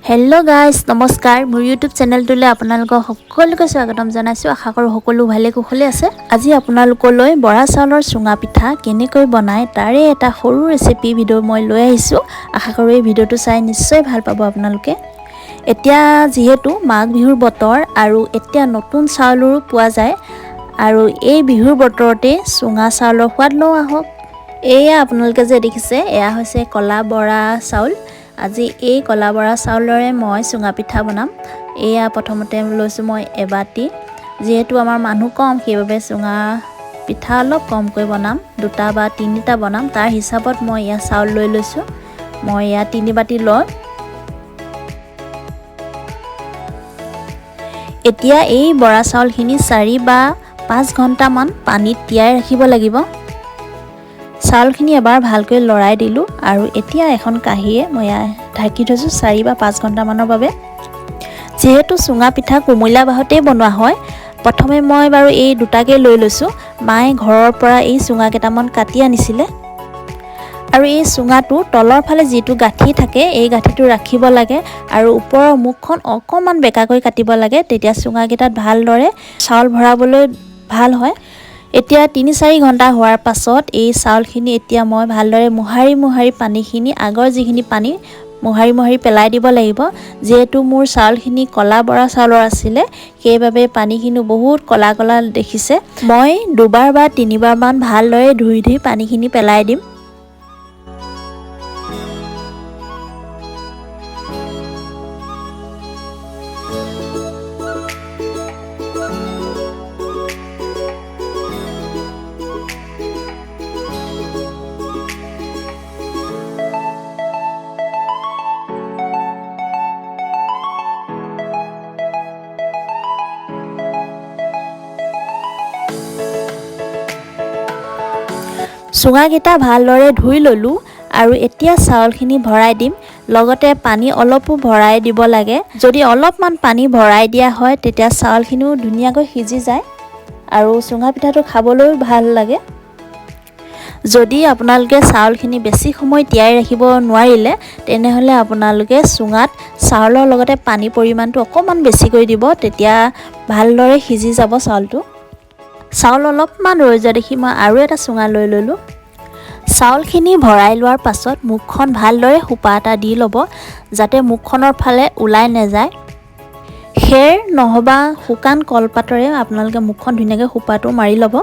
hello guys नमस्कार मोर YouTube चेनेलटुले आपनालोকক সকলোকে স্বাগতম জনাইছো আশা কৰো সকলো ভালে কুশলে আছে আজি आपनालोकলৈ বৰা চাউলৰ চুঙা পিঠা কেনেকৈ বনায় তাৰে এটা সৰু ৰেচিপি ভিডিও মই লৈ আহিছো আশা কৰো এই ভিডিওটো চাই নিশ্চয় ভাল পাব আপোনালোকে এতিয়া যেহেতু মাঘ বিহুৰ বতৰ আৰু এতিয়া নতুন চাউলৰো পোৱা যায় আৰু এই বিহুৰ বতৰতে চুঙা চাউলৰ সোৱাদ লও আহক এয়া আপোনালোকে যে দেখিছে এয়া হৈছে কলা বৰা চাউল আজি এই কলা বৰা চাউলৰে মই চুঙা পিঠা বনাম এয়া প্ৰথমতে লৈছো মই এবাটি যেহেতু আমাৰ মানুহ কম সেইবাবে চুঙা পিঠা অলপ কমকৈ বনাম দুটা বা তিনিটা বনাম তাৰ হিচাপত মই ইয়া চাউল লৈ লৈছো মই ইয়া 3 বাটি লৈ এতিয়া এই বৰা চাউলখিনি 4 বা 5 ঘণ্টা মান পানীত তিয়াই ৰাখিব লাগিব চাউলখিনি এবাৰ ভালকৈ লৰাই দিলো আৰু এতিয়া এখন কাহিয়ে মই ঢাকি থৈছো 4 বা 5 ঘণ্টা মানৰ বাবে যেহেতু চুঙা পিঠা কুমলীয়া বাহতে বনোৱা হয় প্ৰথমে মই বাৰু এই দুটাকে লৈ লৈছো মায়ে ঘৰৰ পৰা এই চুঙা কেটামান কাটি আনিছিলে আৰু এই চুঙাটো তলৰ ফালে যেটো গাঠি থাকে এই গাঠিটো ৰাখিব লাগে আৰু ওপৰৰ মুখখন অকমান বেকাকৈ কাটিব লাগে তেতিয়া চুঙা কেটাত ভালদৰে চাউল ভৰাবলৈ ভাল হয় এতিয়া 3-4 ঘণ্টা হোৱাৰ পাছত এই চাউলখিনি এতিয়া মই ভালদৰে মোহাৰি পানীখিনি আগৰ যিখিনি পানী মোহাৰি পেলাই দিব লাগিব যেহেতু মোৰ চাউলখিনি কলা বৰা চাউলৰ আছিল সেইবাবে পানীখিনি বহুত কলা দেখিছে মই দুবাৰ বা তিনিবাৰ মান ভালদৰে ধুই পানীখিনি পেলাই দিম চুঙা কেটা ভালদৰে ধুই ললো আৰু এতিয়া চাউলখিনি ভৰাই দিম লগতে পানী অলপো ভৰাই দিব লাগে যদি অলপমান পানী ভৰাই দিয়া হয় তেতিয়া চাউলখিনিও ধুনীয়াকৈ সিজি যায় আৰু চুঙা পিঠাটো খাবলৈ ভাল লাগে যদি আপোনালোকে চাউলখিনি বেছি সময় তিয়াই ৰাখিব নোৱাৰিলে তেনেহলে আপোনালোকে চুঙাত চাউলৰ লগতে পানী পৰিমাণটো অকমান বেছি কৰি দিব তেতিয়া ভালদৰে সিজি যাব চাউলটো চাউল অলপমান ৰৈ যোৱা দেখি মই আৰু এটা চুঙা লৈ ললো চাউলখিনি ভৰাই লোৱাৰ পাছত মুখখন ভালদৰে হুপা এটা দি ল'ব যাতে মুখখনৰ ফালে ওলাই নাযায় খেৰ নহবা শুকান কলপাতৰে আপোনালোকে মুখখন ধুনীয়াকৈ হুপাটো মাৰি ল'ব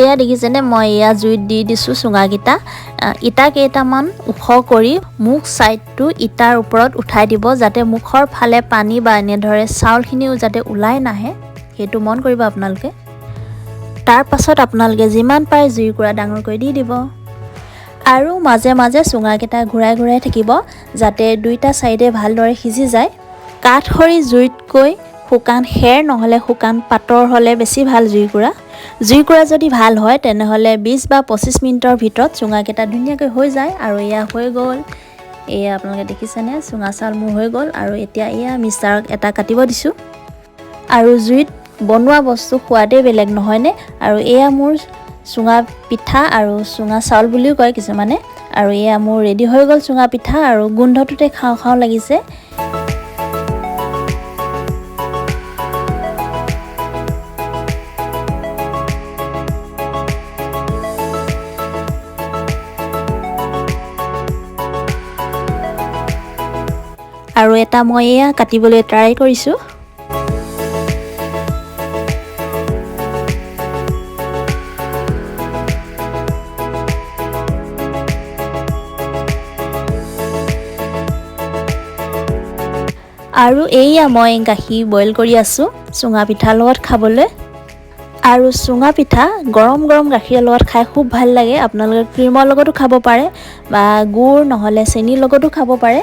এয়া দেখিছেনে মই এয়া জুইত দি দিছো চুঙা গিটা ইটা কেইটামান উখ কৰি মুখ সাইডটো ইটাৰ ওপৰত উঠাই দিব যাতে মুখৰ ফালে পানী বা এনে ধৰে চাউলখিনিও যাতে ওলাই নাহে হেতু মন কৰিব আপোনালোকে তাৰ পাছত আপোনালোকে যিমান পায় জুই কুৰা ডাঙৰ কৰি দি দিব আৰু মাজে চুঙা কেটা ঘূৰাই থাকিব যাতে দুইটা সাইডে ভালদৰে সিজি যায় কাঠ খৰি জুইতকৈ শুকান খেৰ নহলে শুকান পাতৰ হলে বেছি ভাল জুই কুৰা যদি ভাল হয় তেনেহলে 20 বা 25 মিনিটৰ ভিতৰত চুঙা কেটা ধুনীয়াকৈ হৈ যায় আৰু এয়া হৈ গল এয়া আপোনালোকে দেখিছেনে চুঙা চাউল মোৰ হৈ গল আৰু এতিয়া এয়া মিক্সাৰত এটা কাটিব দিছো আৰু জুইত বনোৱা বস্তু সোৱাদে বেলেগ নহয়নে আৰু এয়া মোৰ চুঙা পিঠা আৰু চুঙা চাউল বুলিও কয় কিছুমানে আৰু এয়া মোৰ ৰেডি হৈ গল চুঙা পিঠা আৰু গোন্ধটোতে খাও লাগিছে আৰু এটা মই এয়া কাটিবলৈ ট্ৰাই কৰিছো আৰু এইয়া মই গাখীৰ বইল কৰি আছো চুঙা পিঠাৰ লগত খাবলৈ আৰু চুঙা পিঠা গৰম গাখীৰৰ লগত খাই খুব ভাল লাগে আপোনালোকে ক্ৰীমৰ লগতো খাব পাৰে বা গুৰ নহলে চেনিৰ লগতো খাব পাৰে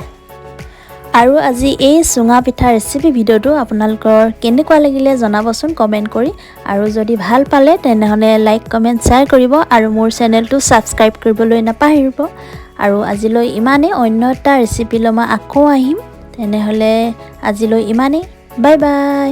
আৰু আজি এই চুঙা পিঠা ৰেচিপি ভিডিওটো আপোনালোকৰ কেনেকুৱা লাগিলে জনাবচোন কমেন্ট কৰি আৰু যদি ভাল পালে তেনেহলে লাইক কমেন্ট শ্বেয়াৰ কৰিব আৰু মোৰ চেনেলটো সাবস্ক্ৰাইব কৰিবলৈ নাপাহৰিব আৰু আজিলৈ ইমানে অন্য এটা ৰেচিপি লৈ মই আকৌ আহিম তেনেহলে আজিলৈ ইমানেই বাই বাই